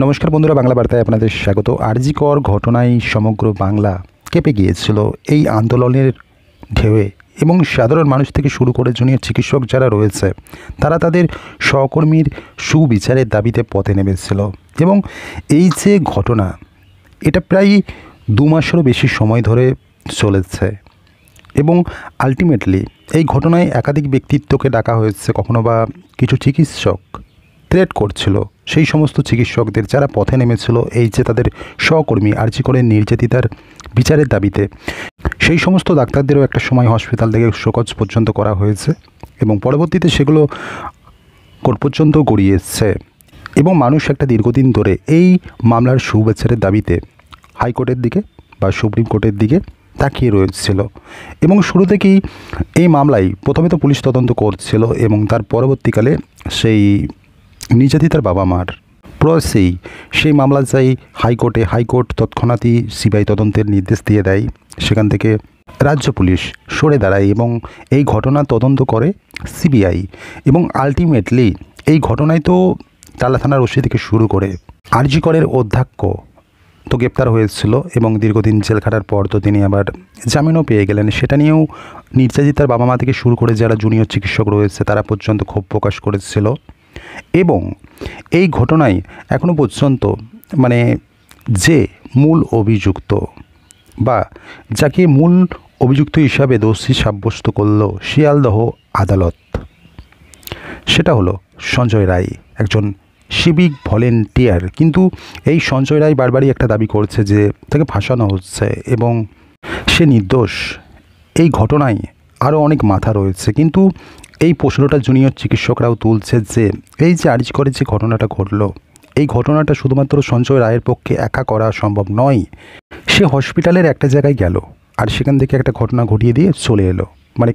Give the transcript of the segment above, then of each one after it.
নমস্কার বন্ধুরা, বাংলা বার্তায় আপনাদের স্বাগত। আরজি কর ঘটনায় সমগ্র বাংলা কেঁপে গিয়েছিল এই আন্দোলনের ঢেউয়ে, এবং সাধারণ মানুষ থেকে শুরু করে জুনিয়র চিকিৎসক যারা রয়েছে তারা তাদের সহকর্মীর সুবিচারের দাবিতে পথে নেমেছিল। এবং এই যে ঘটনা, এটা প্রায় 2 মাসেরও বেশি সময় ধরে চলেছে, এবং আলটিমেটলি এই ঘটনায় একাধিক ব্যক্তিত্বকে ডাকা হয়েছে। কখনো বা কিছু চিকিৎসক থ্রেট করছিল সেই সমস্ত চিকিৎসকদের যারা পথে নেমেছিল এই যে তাদের সহকর্মী আরজি করের নির্যাতিতার বিচারের দাবিতে। সেই সমস্ত ডাক্তারদেরও একটা সময় হসপিটাল থেকে শোকজ পর্যন্ত করা হয়েছে, এবং পরবর্তীতে সেগুলো কোর্ট পর্যন্ত গড়িয়ে এসছে। এবং মানুষ একটা দীর্ঘদিন ধরে এই মামলার সুবিচারের দাবিতে হাইকোর্টের দিকে বা সুপ্রিম কোর্টের দিকে তাকিয়ে রয়েছিল। এবং শুরু থেকেই এই মামলায় প্রথমে তো পুলিশ তদন্ত করছিল, এবং তার পরবর্তীকালে সেই নির্যাতিতার বাবা মার প্রয়াসেই সেই মামলা যাই হাইকোর্টে। হাইকোর্ট তৎক্ষণাৎই সিবিআই তদন্তের নির্দেশ দিয়ে দেয়। সেখান থেকে রাজ্য পুলিশ সরে দাঁড়ায় এবং এই ঘটনা তদন্ত করে সিবিআই। এবং আলটিমেটলি এই ঘটনায় তো টালা থানার ওসি থেকে শুরু করে আরজি করের অধ্যক্ষ তো গ্রেপ্তার হয়েছিল, এবং দীর্ঘদিন জেল খাটার পর তো তিনি আবার জামিনও পেয়ে গেলেন। সেটা নিয়েও নির্যাতিতার বাবা মা থেকে শুরু করে যারা জুনিয়র চিকিৎসক রয়েছে তারা পর্যন্ত ক্ষোভ প্রকাশ করেছিল। এবং এই ঘটনায় এখনও পর্যন্ত যে মূল অভিযুক্ত বা যাকে মূল অভিযুক্ত হিসাবে দোষী সাব্যস্ত করল শিয়ালদহ আদালত, সেটা হলো সঞ্জয় রায়, একজন সিভিক ভলেন্টিয়ার। কিন্তু এই সঞ্জয় রায় বারবারই একটা দাবি করছে যে তাকে ফাঁসানো হচ্ছে এবং সে নির্দোষ। এই ঘটনায় আরও অনেক মাথা রয়েছে, কিন্তু এই প্রশ্নটা জুনিয়র চিকিৎসকরাও তুলছে যে এই যে আরজি করে যে ঘটনাটা ঘটলো, এই ঘটনাটা শুধুমাত্র সঞ্জয় রায়ের পক্ষে একা করা সম্ভব নয়। সে হসপিটালের একটা জায়গায় গেল আর সেখান থেকে একটা ঘটনা ঘটিয়ে দিয়ে চলে এলো,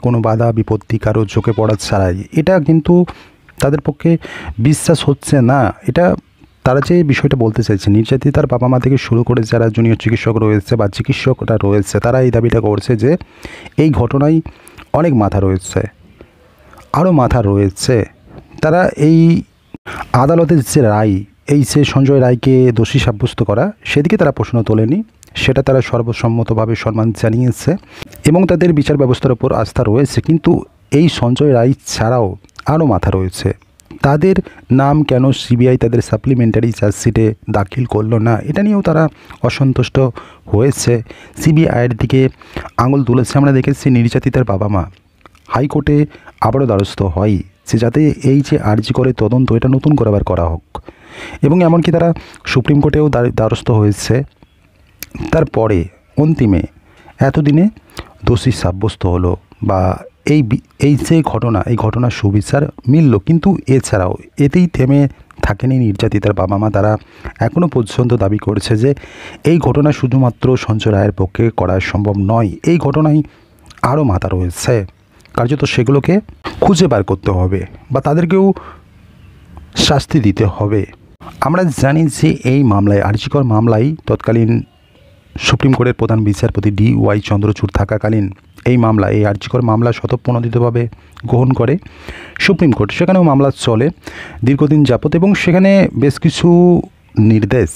কোনো বাধা বিপত্তি কারো চোখে পড়া ছাড়াই। এটা কিন্তু তাদের পক্ষে বিশ্বাস হচ্ছে না। এটা তারা যে বিষয়টা বলতে চাইছে, নির্যাতিতার বাবা মা থেকে শুরু করে যারা জুনিয়র চিকিৎসক রয়েছে বা চিকিৎসকরা রয়েছে, তারা এই দাবিটা করছে যে এই ঘটনায় অনেক মাথা রয়েছে, আরও মাথা রয়েছে। তারা এই আদালতের যে রায়, এই যে সঞ্জয় রায়কে দোষী সাব্যস্ত করা, সেদিকে তারা প্রশ্ন তোলেনি। সেটা তারা সর্বসম্মতভাবে সম্মান জানিয়েছে এবং তাদের বিচার ব্যবস্থার উপর আস্থা রয়েছে। কিন্তু এই সঞ্জয় রায় ছাড়াও আরও মাথা রয়েছে। তাদের নাম কেন সিবিআই তাদের সাপ্লিমেন্টারি চার্জশিটে দাখিল করলো না, এটা নিয়েও তারা অসন্তুষ্ট হয়েছে। সিবিআইয়ের দিকে আঙুল তুলেছে। আমরা দেখেছি নির্যাতিতার বাবা মা হাইকোর্টে আবারও দ্বারস্থ হয় যে যাতে এই যে আরজি করে তদন্ত এটা নতুন করে আবার করা হোক, এবং এমনকি তারা সুপ্রিম কোর্টেও দ্বারস্থ হয়েছে। তারপরে অন্তিমে এতদিনে দোষী সাব্যস্ত হলো বা এই যে ঘটনা, এই ঘটনার সুবিচার মিলল। কিন্তু এছাড়াও এতেই থেমে থাকেনি নির্যাতিতার বাবা মা। তারা এখনও পর্যন্ত দাবি করছে যে এই ঘটনা শুধুমাত্র সঞ্জয় রায়ের পক্ষে করা সম্ভব নয়। এই ঘটনায় আরও মাথা রয়েছে, কার্যত সেগুলোকে খুঁজে বার করতে হবে বা তাদেরকেও শাস্তি দিতে হবে। আমরা জানি যে এই মামলায়, আরজি কর মামলায়, তৎকালীন সুপ্রিম কোর্টের প্রধান বিচারপতি DY চন্দ্রচূড় থাকাকালীন এই মামলা, এই আরজি কর মামলা স্বতঃপ্রণোদিতভাবে গ্রহণ করে সুপ্রিম কোর্ট। সেখানেও মামলা চলে দীর্ঘদিন যাবত, এবং সেখানে বেশ কিছু নির্দেশ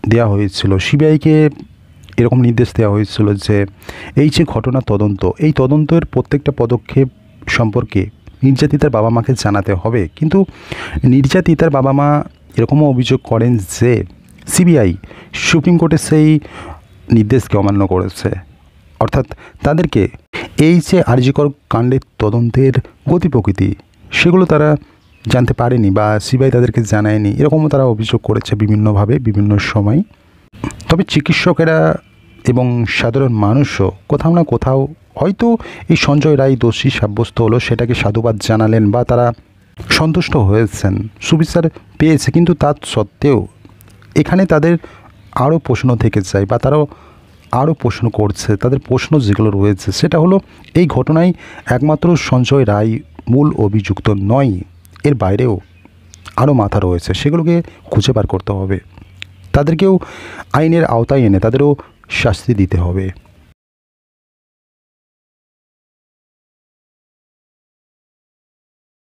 দেওয়া হয়েছিল সিবিআইকে। এরকম নির্দেশ দেওয়া হয়েছিল যে এই যে ঘটনা তদন্ত, এই তদন্তের প্রত্যেকটা পদক্ষেপ সম্পর্কে নির্যাতিতার বাবা মাকে জানাতে হবে। কিন্তু নির্যাতিতার বাবা মা এরকমও অভিযোগ করেন যে সিবিআই সুপ্রিম কোর্টের সেই নির্দেশকে অমান্য করেছে, অর্থাৎ তাদেরকে এই যে আরজি কর কাণ্ডের তদন্তের গতি প্রকৃতি সেগুলো তারা জানতে পারেনি বা সিবিআই তাদেরকে জানায়নি। এরকমও তারা অভিযোগ করেছে বিভিন্নভাবে বিভিন্ন সময়। তবে চিকিৎসকেরা এবং সাধারণ মানুষও কোথাও না কোথাও হয়তো এই সঞ্জয় রায় দোষী সাব্যস্ত হলো সেটাকে সাধুবাদ জানালেন বা তারা সন্তুষ্ট হয়েছেন, সুবিচার পেয়েছে। কিন্তু তার সত্ত্বেও এখানে তাদের আরও প্রশ্ন থেকে যায় বা তারাও আরও প্রশ্ন করছে। তাদের প্রশ্ন যেগুলো রয়েছে সেটা হলো এই ঘটনায় একমাত্র সঞ্জয় রায় মূল অভিযুক্ত নয়, এর বাইরেও আরও মাথা রয়েছে। সেগুলোকে খুঁজে বার করতে হবে, তাদেরকেও আইনের আওতায় এনে তাদেরও শাস্তি দিতে হবে।